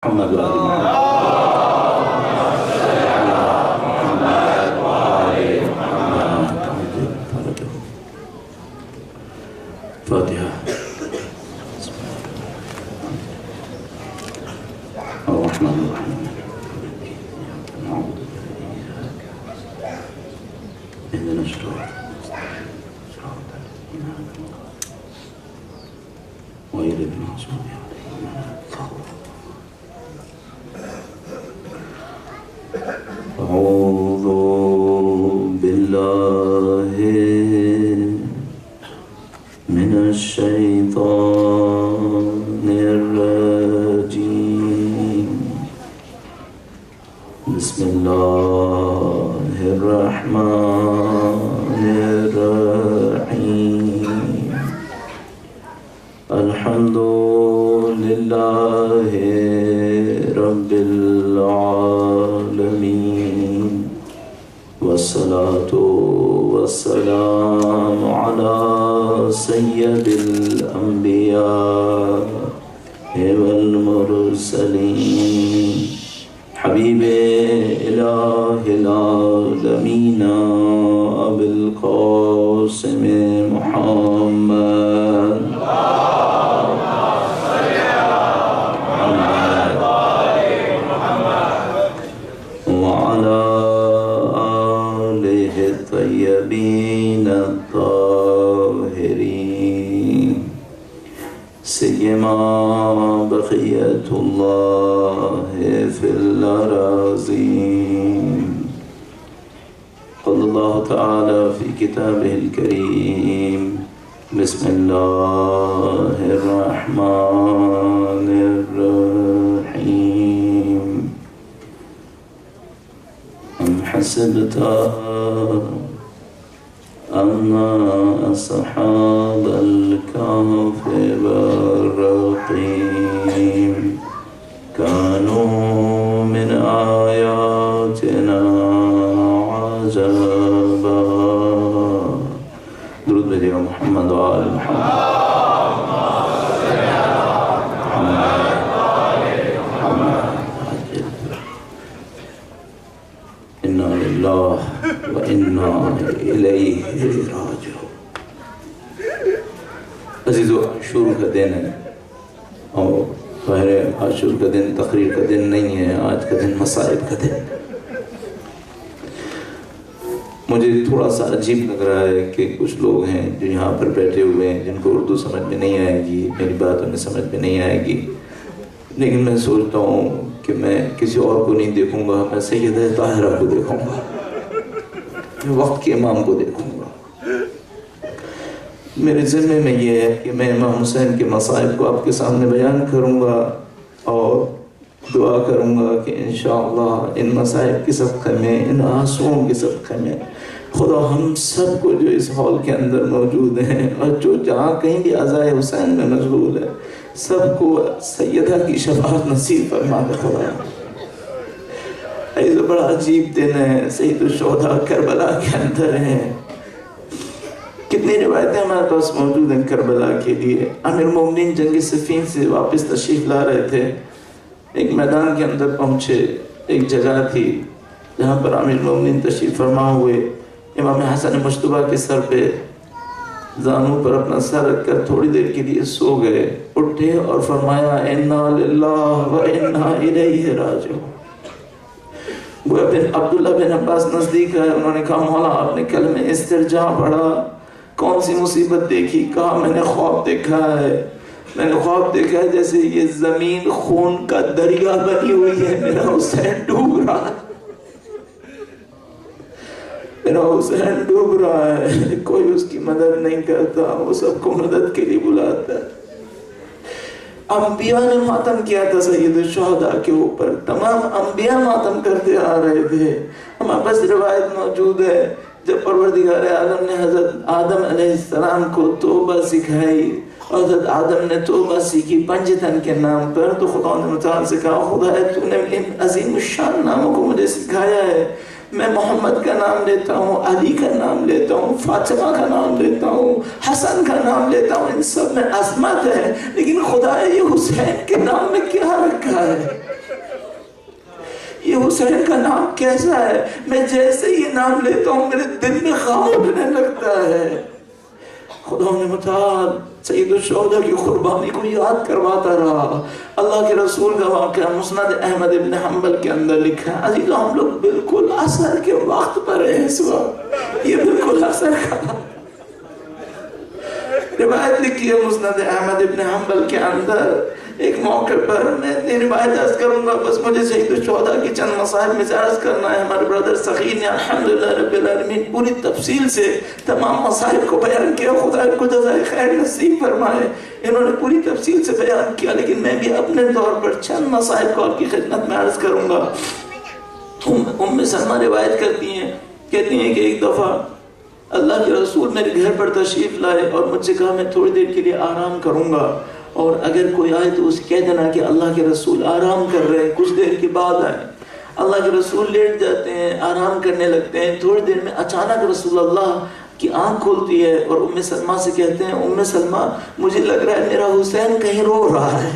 محمد وآل محمد. فاتحة. الرحمن الرحيم. اهدنا الصراط غير المغضوب أعوذ بالله من الشيطان الرجيم. بسم الله الرحمن الرحيم. الحمد لله رب العالمين، والصلاة والسلام على سيد الأنبياء والمرسلين، حبيب إله العالمين أبي القاسم محمد. وعلى آله الطيبين الطاهرين، سيما بقية الله في الأراضين. قال الله تعالى في كتابه الكريم: بسم الله الرحمن الرحيم. أم حسبت أن أصحاب الكهف والرقيم كانوا من آياتنا عجبا. درود بھیجیے محمد وآل محمد. انا للہ وانا الیہ راجعون. عزیزو، عاشور کا دن ہے، اور ظاہر ہے عاشور کا دن تقریر کا دن نہیں ہے، آج کا دن مصائب کا دن. مجھے تھوڑا سا عجیب لگ رہا ہے کہ کچھ لوگ ہیں جو یہاں پر بیٹھے ہوئے ہیں جن کو اردو سمجھ میں نہیں آئے گی، میری بات انہیں سمجھ میں نہیں آئے گی، لیکن میں سوچتا ہوں کہ میں کسی اور کو نہیں دیکھوں گا، میں سیدہ طاہرہ کو دیکھوں گا، میں وقت کے امام کو دیکھوں گا. میرے ذمہ میں یہ ہے کہ میں امام حسین کے مصائب کو آپ کے سامنے بیان کروں گا اور دعا کروں گا کہ انشاءاللہ ان مصائب کے صدقے میں، ان آنسوؤں کے صدقے میں خدا ہم سب کو جو اس ہال کے اندر موجود ہیں اور جو جہاں کہیں بھی عزائے حسین میں مشغول ہے، سب کو سیدہ کی شفاعت نصیب فرما دے خدا. یہ بڑا عجیب دن ہے، سید الشہداء کربلا کے اندر ہیں. کتنی روایتیں ہمارے پاس موجود ہیں کربلا کے لیے. امیر المومنین جنگ صفین سے واپس تشریف لا رہے تھے، ایک میدان کے اندر پہنچے، ایک جگہ تھی جہاں پر امیر المومنین تشریف فرما ہوئے امام حسن مجتبیٰ کے سر پہ زانوں پر اپنا سر رکھ کر تھوڑی دیر کے لیے سو گئے. اٹھے اور فرمایا انا للہ و انا الیہ راجعون. وہ عبداللہ بن عباس نزدیک ہے، انہوں نے کہا مولا آپ نے کلمہ استرجاع پڑھا، کون سی مصیبت دیکھی؟ کہا میں نے خواب دیکھا ہے، میں نے خواب دیکھا ہے جیسے یہ زمین خون کا دریا بنی ہوئی ہے، میرا حسین ڈوب رہا ہے، میرا حسین ڈوب رہا ہے، کوئی اس کی مدد نہیں کرتا، وہ سب کو مدد کے لیے بلاتا ہے. انبیاء نے ماتم کیا تھا سید الشہداء کے اوپر، تمام انبیاء ماتم کرتے آ رہے تھے. ہمارے پاس روایت موجود ہے جب پروردگار عالم نے حضرت آدم علیہ السلام کو توبہ سکھائی، حضرت آدم نے توبہ سیکھی پنجتن کے نام پر، تو خدا نے متعال سے کہا خدا ہے تو نے ان عظیم الشان ناموں کو مجھے سکھایا ہے، میں محمد کا نام لیتا ہوں، علی کا نام لیتا ہوں، فاطمہ کا نام لیتا ہوں، حسن کا نام لیتا ہوں، ان سب میں عظمت ہے، لیکن خدا یہ حسین کے نام میں کیا رکھا ہے؟ یہ حسین کا نام کیسا ہے؟ میں جیسے یہ نام لیتا ہوں میرے دل میں خواب اٹھنے لگتا ہے۔ خدا نے متعال سید الشہداء کی قربانی کو یاد کرواتا رہا۔ اللہ کے رسول کا واقعہ مسند احمد ابن حنبل کے اندر لکھا ہے۔ عزیزو ہم لوگ بالکل عصر کے وقت پر ہیں اس وقت، یہ بالکل عصر کا روایت لکھی ہے مسند احمد ابن حنبل کے اندر۔ ایک موقع پر میں اتنی روایت عرض کروں گا، بس مجھے سید الشہداء کی چند مصائب میں سے عرض کرنا ہے۔ ہمارے برادر سخی نے الحمدللہ رب العالمین پوری تفصیل سے تمام مصائب کو بیان کیا، خدا ان کو جزائے خیر نصیب فرمائے، انہوں نے پوری تفصیل سے بیان کیا، لیکن میں بھی اپنے طور پر چند مصائب کو آپ کی خدمت میں عرض کروں گا۔ ام سلمہ روایت کرتی ہیں، کہتی ہیں کہ ایک دفعہ اللہ کے رسول میرے گھر پر تشریف لائے اور مجھ سے کہا میں تھوڑی دیر کے لیے آرام کروں گا، اور اگر کوئی آئے تو اسے کہہ دینا کہ اللہ کے رسول آرام کر رہے ہیں، کچھ دیر کے بعد آئے۔ اللہ کے رسول لیٹ جاتے ہیں، آرام کرنے لگتے ہیں، تھوڑی دیر میں اچانک رسول اللہ کی آنکھ کھلتی ہے اور ام سلمہ سے کہتے ہیں ام سلمہ مجھے لگ رہا ہے میرا حسین کہیں رو رہا ہے،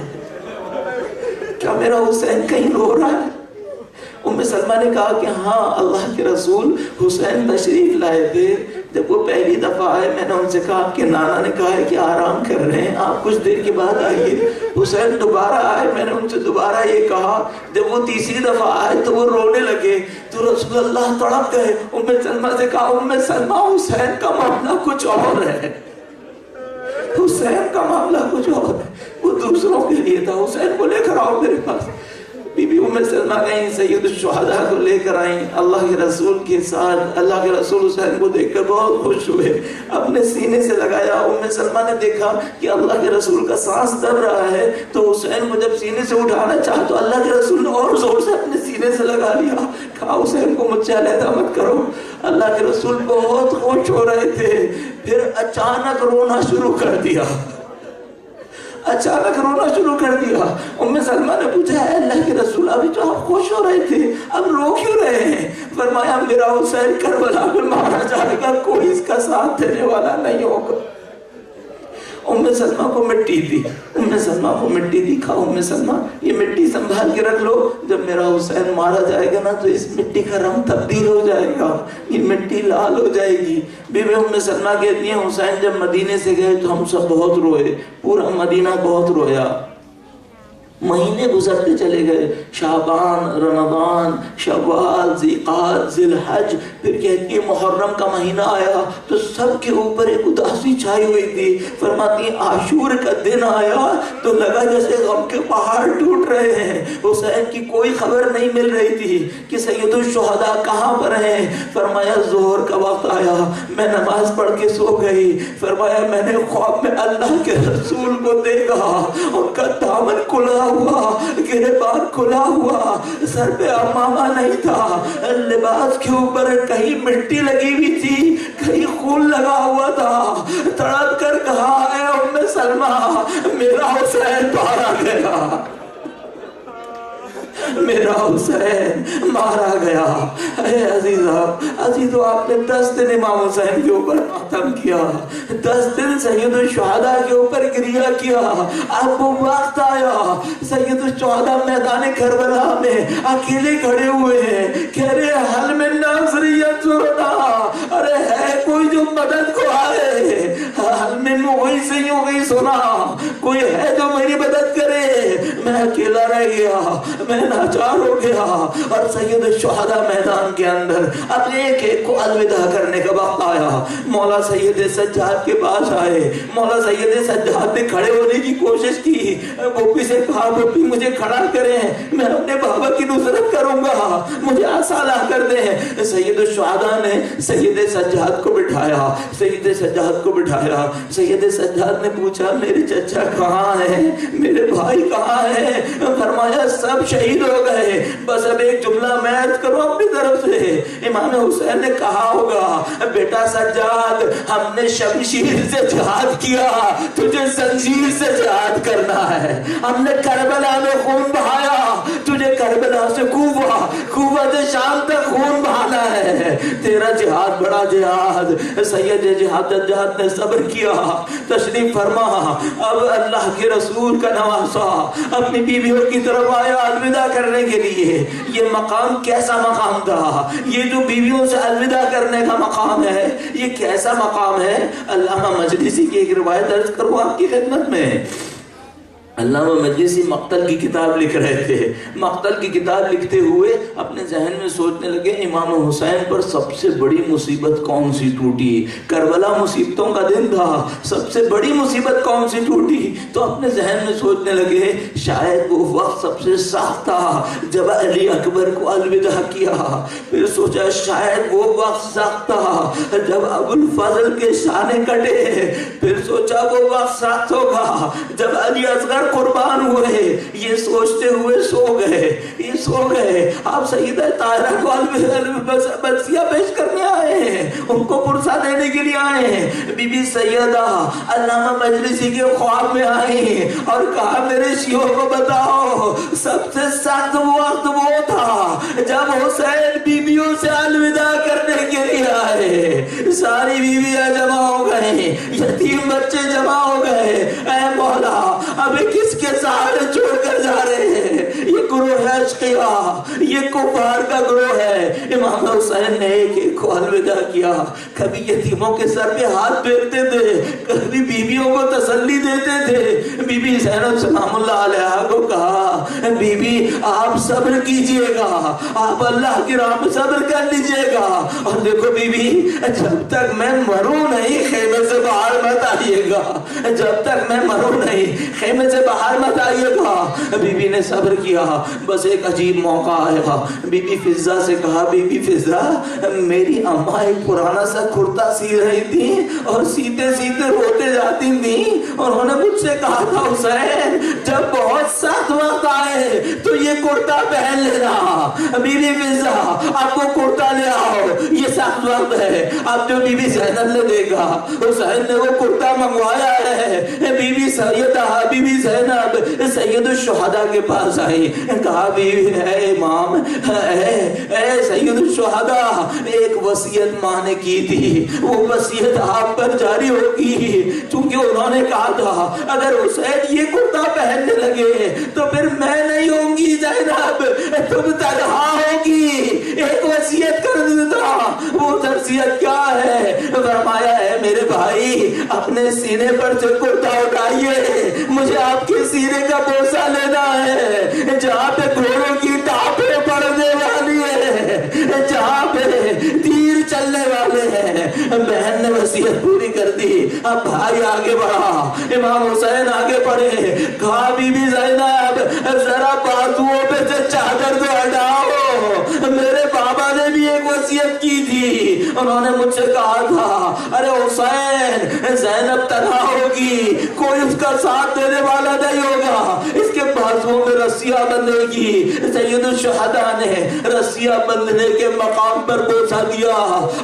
کیا میرا حسین کہیں رو رہا ہے؟ ام سلمہ نے کہا کہ ہاں اللہ کے رسول حسین تشریف لائے تھے، جب وہ پہلی دفعہ آئے میں نے ان سے کہا کہ نانا نے کہا ہے کہ آرام کر رہے ہیں، آپ کچھ دیر کے بعد آئیے۔ حسین دوبارہ آئے، میں نے ان سے دوبارہ یہ کہا، جب وہ تیسری دفعہ آئے تو وہ رونے لگے تو رسول اللہ تڑپ گئے۔ ام سلمہ سے کہا ام سلمہ حسین کا معاملہ کچھ اور ہے، حسین کا معاملہ کچھ اور ہے، وہ دوسروں کے لیے تھا، حسین کو لے کر آؤ میرے پاس۔ بی بی ام سلمہ گئیں، سید الشہداء کو لے کر آئیں اللہ کے رسول کے ساتھ۔ اللہ کے رسول حسین کو دیکھ کر بہت خوش ہوئے، اپنے سینے سے لگایا۔ ام سلمہ نے دیکھا کہ اللہ کے رسول کا سانس دب رہا ہے تو حسین کو جب سینے سے اٹھانا چاہا تو اللہ کے رسول نے اور زور سے اپنے سینے سے لگا لیا، کہا حسین کو مجھ سے علیحدہ مت کرو۔ اللہ کے رسول بہت خوش ہو رہے تھے، پھر اچانک رونا شروع کر دیا، اچانک رونا شروع کر دیا۔ ام سلمہ نے پوچھا ہے اللہ کے رسول ابھی تو آپ خوش ہو رہے تھے، اب رو کیوں رہے ہیں؟ فرمایا میرا حسین کربلا میں مارا جائے گا، کوئی اس کا ساتھ دینے والا نہیں ہوگا۔ ام سلمہ کو مٹی دی، ام سلمہ کو مٹی دی، کہا ام سلمہ یہ مٹی سنبھال کے رکھ لو، جب میرا حسین مارا جائے گا نا تو اس مٹی کا رنگ تبدیل ہو جائے گا، یہ مٹی لال ہو جائے گی۔ بی بی ام سلمہ کہتی ہیں حسین جب مدینے سے گئے تو ہم سب بہت روئے، پورا مدینہ بہت رویا۔ مہینے گزرتے چلے گئے، شعبان، رمضان، شوال، ذیقعدہ، ذی الحج، پھر کہتی ہے محرم کا مہینہ آیا تو سب کے اوپر ایک اداسی چھائی ہوئی تھی۔ فرماتی ہیں عاشور کا دن آیا تو لگا جیسے غم کے پہاڑ ٹوٹ رہے ہیں، حسین کی کوئی خبر نہیں مل رہی تھی کہ سید الشہداء کہاں پر ہیں۔ فرمایا ظہر کا وقت آیا، میں نماز پڑھ کے سو گئی۔ فرمایا میں نے خواب میں اللہ کے رسول کو دیکھا، ان کا دامن کھلا ہوا، گریبان کھلا ہوا، سر پہ امامہ نہیں تھا، لباس کے اوپر کہیں مٹی لگی ہوئی تھی، کہیں خون لگا ہوا تھا۔ تڑپ کر کہا اے ام سلمہ میرا حسین مارا گیا، میرا حسین مارا گیا۔ اے عزیزو آپ نے 10 دن امام حسین کے اوپر ماتم کیا، 10 دن سید الشہداء کے اوپر گریہ کیا۔ اب وہ وقت آیا، سید الشہداء میدان کربلا میں اکیلے کھڑے ہوئے ہیں، کہہ رہے حل من ناصر ینصرنا، ارے ہے کوئی جو مدد کو آئے، حل من مغیث یغیثنا، کوئی ہے جو میری مدد کرے۔ میں اکیلا رہ گیا، میں ناچار ہو گیا۔ اور سید الشہداء میدان کے اندر اب ایک ایک کو الوداع کرنے کا وقت آیا۔ مولا سید سجاد کے پاس آئے، مولا سید سجاد نے کھڑے ہونے کی کوشش کی، پھوپھی سے کہا پھوپھی مجھے کھڑا کریں، میں اپنے بابا کی نصرت کروں گا، مجھے عصا لا کر دیں۔ سید الشہداء نے سید سجاد کو بٹھایا، سید سجاد کو بٹھایا۔ سید سجاد نے پوچھا میرے چچا کہاں ہیں، میرے بھائی کہاں ہیں؟ فرمایا سب شہید ہو گئے، بس اب ایک جملہ میں عرض کروں اپنی طرف سے۔ امام حسین نے کہا ہوگا بیٹا سجاد ہم نے شمشیر سے جہاد کیا، تجھے زنجیر سے جہاد کرنا ہے۔ ہم نے کربلا میں خون بہایا، تجھے کربلا سے کوفہ، کوفہ سے شام تک خون بہانا ہے۔ ہے تیرا جہاد بڑا جہاد. سید جہاد نے صبر کیا. تشریف فرما. اب اللہ کے رسول کا نواسا اپنی بیویوں کی طرف آیا الوداع کرنے کے لیے. یہ مقام کیسا مقام تھا؟ یہ جو بیویوں سے الوداع کرنے کا مقام ہے یہ کیسا مقام ہے؟ علامہ مجلسی کی ایک روایت عرض کروں آپ کی خدمت میں. علامہ مجلسی مقتل کی کتاب لکھ رہے تھے. مقتل کی کتاب لکھتے ہوئے اپنے ذہن میں سوچنے لگے امام حسین پر سب سے بڑی مصیبت کون سی ٹوٹی؟ کربلا مصیبتوں کا دن تھا, سب سے بڑی مصیبت کون سی ٹوٹی؟ تو اپنے ذہن میں سوچنے لگے شاید وہ وقت سب سے سخت تھا جب علی اکبر کو الوداع کیا. پھر سوچا شاید وہ وقت سخت تھا جب ابو الفضل کے شانے کٹے. پھر سوچا وہ وقت سخت ہوگا جب علی اصغر قربان ہوئے. یہ سوچتے ہوئے سو گئے. آپ سیدہ طاہرہ کو بسیہ پیش کرنے آئے ہیں, ان کو پرسہ دینے کے لیے آئے ہیں. بی بی سیدہ علامہ مجلسی کے خواب میں آئی اور کہا میرے شیعوں کو بتاؤ سب سے سخت وقت وہ تھا جب حسین بیویوں سے الوداع کرنے کے لیے آئے. ساری بیویاں جمع ہو گئے, یتیم بچے جمع ہو گئے. اے مولا ابھی کس کے سہارے چھوڑ کر جا رہے ہیں؟ یہ گروہ ہے اشقیاء, یہ کفار کا گروہ ہے. امام حسین نے ایک ایک کو الوداع کیا. کبھی یتیموں کے سر پہ ہاتھ پھیرتے تھے, کبھی بیویوں کو تسلی دیتے تھے. بی بی زینب سلام اللہ علیہا کو کہا بی بی آپ صبر کیجئے گا, آپ اللہ کی راہ میں صبر کر لیجئے گا. اور دیکھو بی بی جب تک میں مروں نہیں خیمے سے باہر مت آئیے گا, جب تک میں مروں نہیں خیمے سے باہر مت آئیے گا. بی بی نے صبر کیا. بس ایک عجیب موقع آیا. بی بی فضہ سے کہا بی بی فضہ میری اماں ایک پرانا سا کرتا سی رہی تھی اور سیتے سیتے روتے جاتی تھی. انہوں نے مجھ سے کہا تھا حسین جب بہت سخت وقت آئے تو یہ کرتا پہن لینا. بی بی فضہ آپ کو کرتا لے آؤ, یہ سخت وقت ہے. اب جو بی بی زینب نے دیکھا حسین نے وہ کرتا منگوایا ہے. بی بی سیدہ بی بی زینب سید الشہداء کے پاس آئی. کہا بی بی اے امام اے سید الشہداء ایک وصیت ماں نے کی تھی, وہ وصیت آپ پر جاری ہوگی. چونکہ انہوں نے کہا تھا اگر حسین یہ کرتا پہننے لگے تو پھر میں نہیں ہوں گی زینب, تم تنہا ہوگی. ایک وصیت کر دیتا. وہ وصیت کیا ہے؟ فرمایا ہے میرے بھائی اپنے سینے پر سے کرتا اٹھائیے, مجھے آپ کے سینے کا بوسہ لینا ہے جہاں پہ گھوڑوں کی ٹاپیں پڑنے والی ہے, جہاں پہ تیر چلنے والے ہیں. بہن نے وصیت پوری کر دی. اب بھائی آگے بڑھا, امام حسین آگے بڑھے. کہا بی بی زینب ذرا بازوؤں پہ سے چادر تو ہٹاؤ, میرے بابا نے بھی ایک وصیت کی تھی. انہوں نے مجھ سے کہا تھا ارے حسین زینب تنہا ہوگی, کوئی اس کا ساتھ دینے والا نہیں ہوگا, اس کے بازوؤں میں رسیاں بندھے گی. سید الشہداء نے رسیاں بندھنے کے مقام پر بوسہ دیا.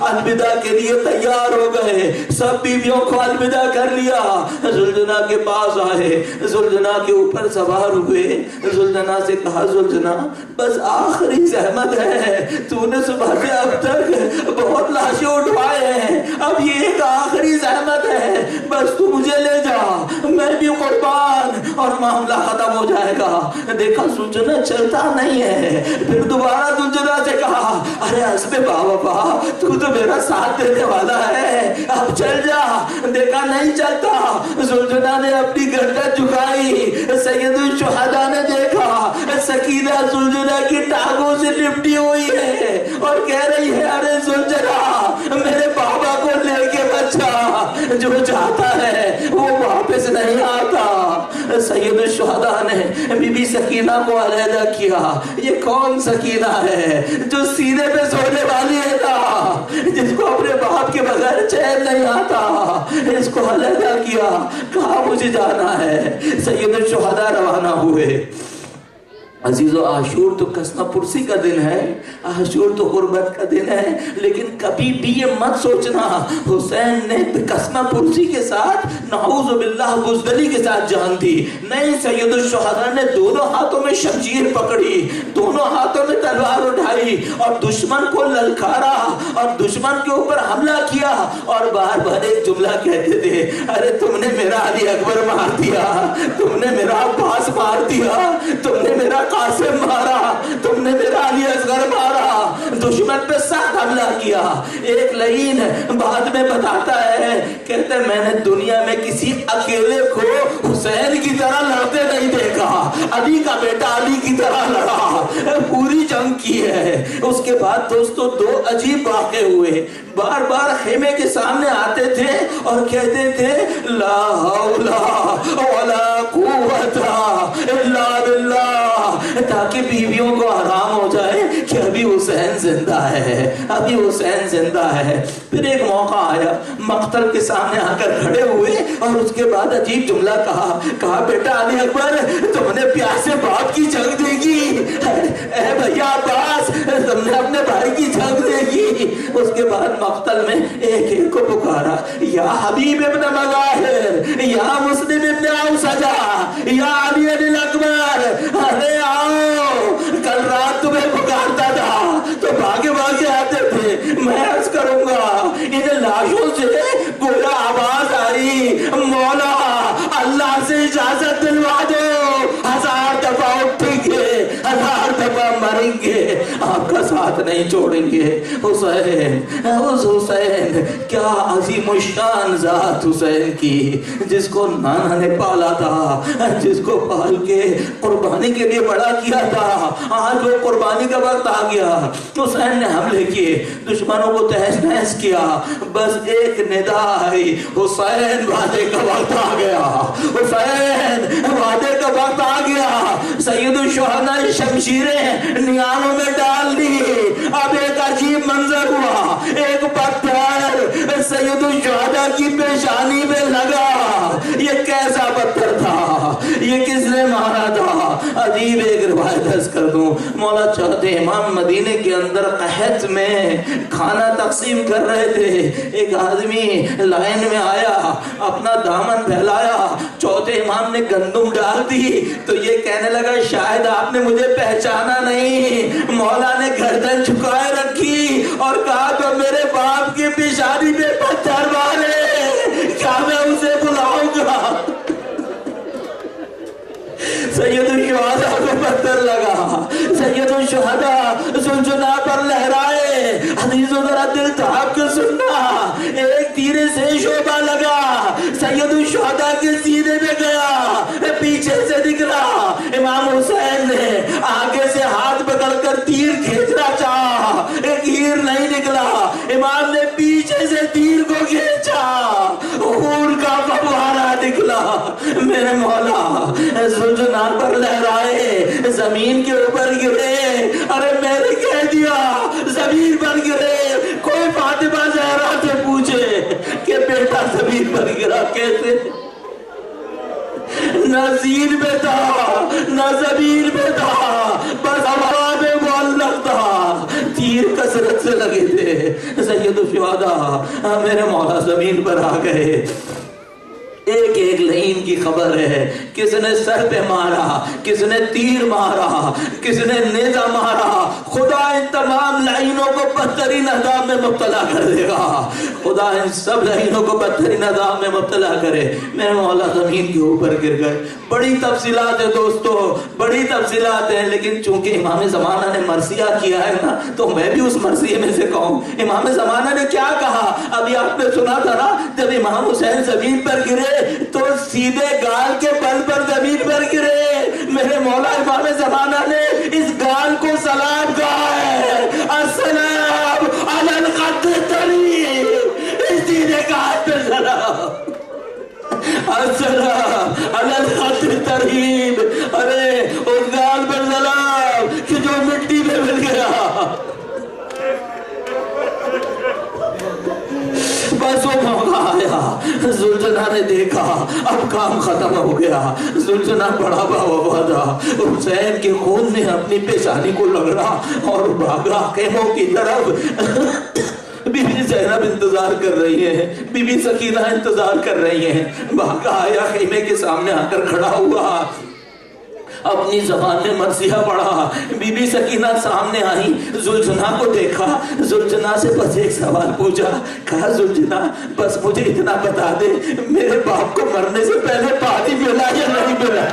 الوداع کے لیے تیار ہو گئے. سب بیویوں کو الوداع کر لیا. زلجنا کے پاس آئے, زلجنا کے اوپر سوار ہوئے. زلجنا سے کہا زلجنا بس آخری زحمت ہے, تو نے صبح سے اب تک بہت لاشیں اٹھوائے ہیں, اب یہ ایک آخری زحمت ہے, بس تو مجھے لے جا, میں بھی قربان اور معاملہ ختم ہو جائے گا. دیکھا زلجنا چلتا نہیں ہے. پھر دوبارہ زلجنا سے کہا ارے حسب بابا تو میرا ساتھ دینے والا ہے, اب چل جا. دیکھا نہیں چلتا. زلجنا نے اپنی گردن جھکائی. سید الشہداء نے دیکھا سکینہ زلجنا کی ٹانگوں سے لپٹی ہوئی ہے اور کہہ رہی ہے ارے زلجنا میرے بابا کو لے کے بچا, جو چاہتا ہے وہ واپس نہیں آتا. سید الشہداء نے بی بی سکینہ کو علیحدہ کیا. یہ کون سکینہ ہے جو سینے پہ سونے والی ہے نا, جس کو اپنے باپ کے بغیر چین نہیں آتا, اس کو علیحدہ کیا. کہا مجھے جانا ہے. سید الشہداء روانہ ہوئے. عزیزو عاشور تو قسمہ پرسی کا دن ہے, عاشور تو غربت کا دن ہے, لیکن کبھی بھی یہ مت سوچنا حسین نے قسمہ پرسی کے ساتھ نعوذ باللہ بزدلی کے ساتھ جان دی. نہیں, سید الشہداء نے دونوں ہاتھوں میں شمشیر پکڑی, دونوں ہاتھوں میں تلوار اٹھائی اور دشمن کو للکارا اور دشمن کے اوپر حملہ کیا، اور بار بار ایک جملہ کہتے تھے، ارے تم نے میرا علی اکبر مار دیا، تم نے میرا عباس مار دیا، تم نے میرا قاسم مارا، تم نے میرا علی اصغر مارا، دشمن پہ سخت حملہ کیا۔ ایک لعین بعد میں بتاتا ہے، کہتے ہیں میں نے دنیا میں کسی اکیلے کو حسین کی طرح لڑتے نہیں دیکھا، علی کا بیٹا علی کی طرح لڑا، پوری جنگ کی ہے۔ اس کے بعد دوستو دو عجیب واقعے ہوئے، بار بار خیمے کے سامنے آتے تھے اور کہتے تھے لا حول ولا قوت الا باللہ، تاکہ بیویوں کو آرام ہو جائے کہ ابھی حسین زندہ ہے، ابھی حسین زندہ ہے۔ پھر ایک موقع آیا، مقتل کے سامنے آ کر کھڑے ہوئے اور اس کے بعد عجیب جملہ کہا بیٹا علی اکبر تم نے پیاسے باپ کی جنگ دیکھی، اے بھیا عباس تم نے اپنے بھائی کی جنگ دیکھی۔ اس کے بعد مقتل میں ایک ایک کو پکارا، یا حبیب ابن مظاہر، یا مسلم ابن اوسجا، یا علی اکبر، ارے آؤ، کل رات تمہیں پکارتا تھا تو بھاگے بھاگے آتے تھے۔ میں عرض کروں گا ان لاشوں سے گویا آواز آئی، مولا اللہ سے اجازت دلوا دو، 1000 دفعہ اٹھیں گے، 1000 دفعہ مریں گے، آپ کا ساتھ نہیں چھوڑیں گے۔ حسین، اس حسین، کیا عظیم الشان ذات حسین کی، جس کو نانا نے پالا تھا، جس کو پال کے قربانی کے لیے بڑا کیا تھا، آج وہ قربانی کا وقت آ گیا۔ حسین نے حملے کیے، دشمنوں کو تہس نہس کیا، بس ایک ندا آئی، حسین وعدے کا وقت آ گیا، حسین وعدے کا وقت آ گیا۔ سید الشہداء شمشیریں نیالوں میں ڈال دی۔ اب ایک عجیب منظر ہوا، ایک پتھر سید الشہداء کی پیشانی میں لگا۔ یہ کیسا پتھر تھا؟ یہ کس نے مارا تھا؟ عجیب ایک روایت عرض کر دوں، مولا چوتھے امام مدینے کے اندر قحط میں کھانا تقسیم کر رہے تھے، ایک آدمی لائن میں آیا، اپنا دامن پھیلایا، چوتھے امام نے گندم ڈال دی تو یہ کہنے لگا شاید آپ نے مجھے پہچانا نہیں۔ مولا نے گردن جھکائے رکھی اور کہا تو میرے باپ کی پیشانی میں پتھر مارے، کیا میں اسے بلاؤں گا؟ سید الشہداء کو پتھر لگا، سید الشہداء زنجنا پر لہرائے۔ عزیزو ذرا دل تھام کے سننا، ایک تیرے سے شعبہ لگا، سید الشہداء کے سینے میں گیا، پیچھے سے نکلا۔ امام حسین نے آگے سے ہاتھ پکڑ کر تیر کھینچنا چاہا، تیر نہیں نکلا، امام نے پیچھے سے تیر کو کھینچا، خون کا فوارہ نکلا۔ میرے مولا زنجنا پر لہرائے، زمین کے اوپر گرے، ارے میں نے کہہ دیا زمین پر گرے۔ کوئی فاطمہ زہرا سے پوچھے کہ بیٹا زمین پر گرا کیسے؟ نہ زین میں تھا نہ زمین میں تھا، بس ہوا میں معلق تھا، تیر کثرت سے لگے تھے۔ سید الشہداء میرے مولا زمین پر آ گئے۔ ایک ایک لعین کی خبر ہے، کس نے سر پہ مارا، کس نے تیر مارا، کس نے نیزہ مارا۔ خدا ان تمام لعینوں کو بدترین عذاب میں مبتلا کر دے گا، خدا ان سب لعینوں کو بدترین عذاب میں مبتلا کرے۔ میرے مولا زمین کے اوپر گر گئے۔ بڑی تفصیلات ہے دوستو، بڑی تفصیلات ہیں، لیکن چونکہ امام زمانہ نے مرثیہ کیا ہے نا تو میں بھی اس مرثیے میں سے کہوں۔ امام زمانہ نے کیا کہا؟ ابھی آپ نے سنا تھا نا، جب امام حسین زمین پر گرے تو سیدھے گال کے بل پر زمین پر گرے۔ میرے مولا امام زمانہ نے اس گال کو سلام کہا ہے، السلام علی الخد الطریب، اس سیدھے گال پہ سلام، السلام علی الخد الطریب، ارے اس گال پر سلام کہ جو مٹی میں مل گیا۔ بس وہ موقع آیا، زلجنا نے دیکھا اب کام ختم ہو گیا۔ زلجنا بڑا ہوا تھا، حسین کے خون نے اپنی پیشانی کو لگڑا اور بھاگا خیموں کی طرف۔ بی بی زینب انتظار کر رہی ہے، بی بی سکینہ انتظار کر رہی ہیں۔ بھاگا آیا، خیمے کے سامنے آ کر کھڑا ہوا اپنی زبان میں مرثیہ پڑھا. بی بی سکینہ سامنے آئی, زلجنا کو دیکھا, زلجنا سے بس ایک سوال پوچھا, کہا زلجنا بس مجھے اتنا بتا دے میرے باپ کو مرنے سے پہلے پانی ملا یا نہیں ملا؟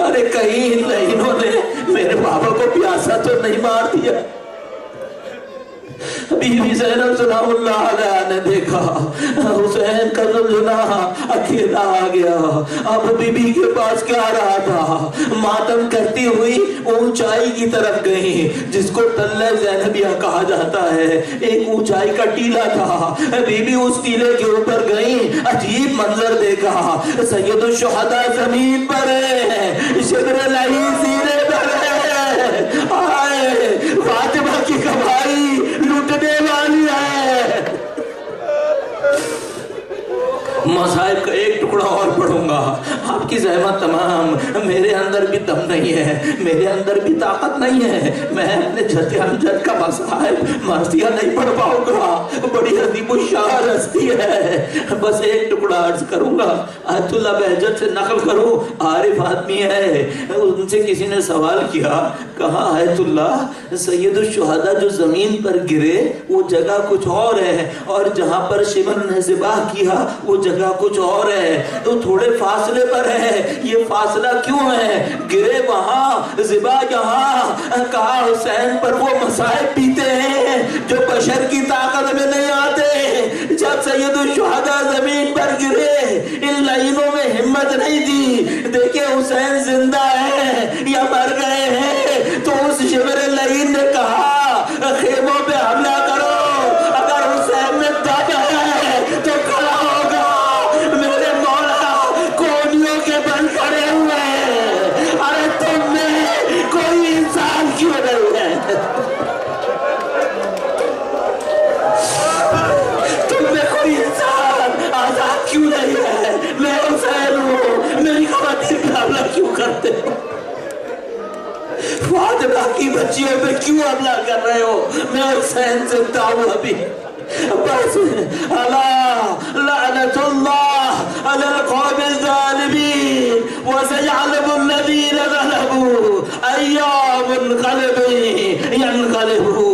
ارے کہیں ان لہینوں نے میرے بابا کو پیاسا تو نہیں مار دیا؟ بی بی زینب سلام اللہ علیہ نے دیکھا حسین کا زلجنا اکیلا آ گیا. اب بی بی کے پاس کیا رہا تھا؟ ماتم کرتی ہوئی اونچائی کی طرف گئی جس کو تلہ زینبیہ کہا جاتا ہے. ایک اونچائی کا ٹیلا تھا, بی بی اس ٹیلے کے اوپر گئی. عجیب منظر دیکھا, سید الشہداء زمین پر ہے, شبر لہی سینے پر ہے. آئے فاطمہ کی کمائی لوٹنے والی ہے. مصائب کا ایک ٹکڑا اور پڑھوں گا, آپ کی زحمت تمام. میرے اندر بھی دم نہیں ہے, میرے اندر بھی طاقت نہیں ہے, میں اپنے جد امجد کا مصائب مرثیہ نہیں پڑھ پاؤں گا. بڑی عظیم الشان ہستی ہے. بس ایک ٹکڑا عرض کروں گا, آیت اللہ بہجت سے نقل کروں, عارف آدمی ہے. ان سے کسی نے سوال کیا, کہا آیت اللہ سید الشہداء جو زمین پر گرے وہ جگہ کچھ اور ہے, اور جہاں پر شمر نے ذبح کیا وہ جگہ کچھ اور ہے, تو تھوڑے فاصلے پر ہے, یہ فاصلہ کیوں ہے؟ گرے وہاں ذبح یہاں. کہا حسین پر وہ مصائب پیتے ہیں جو بشر کی طاقت میں نہیں آتے. جب سید الشہداء زمین پر گرے ان لعینوں میں ہمت نہیں تھی, دیکھیں حسین زندہ ہے یا مر گئے ہیں, تو اس شبر لعین نے کہا خیموں پہ حملہ کرو, اگر حسین میں دم ہے تو کھڑا ہوگا. میرے مولا کونیوں کے بن کھڑے ہوئے ہیں, ارے تم میں کوئی انسان کیوں نہیں ہے؟ تم میں کوئی انسان آزاد کیوں نہیں ہے؟ میں حسین ہوں, میری خواتین پہ حملہ کیوں کرتے ہو؟ فاطمہ کی بچیوں پہ کیوں حملہ کر رہے ہو؟ میں حسین زندہ ہوں ابھی. بس اللہ لعنت اللہ علی القوم الظالمین وسيعلم الذين غلبوا أيام القلب ينقلبون.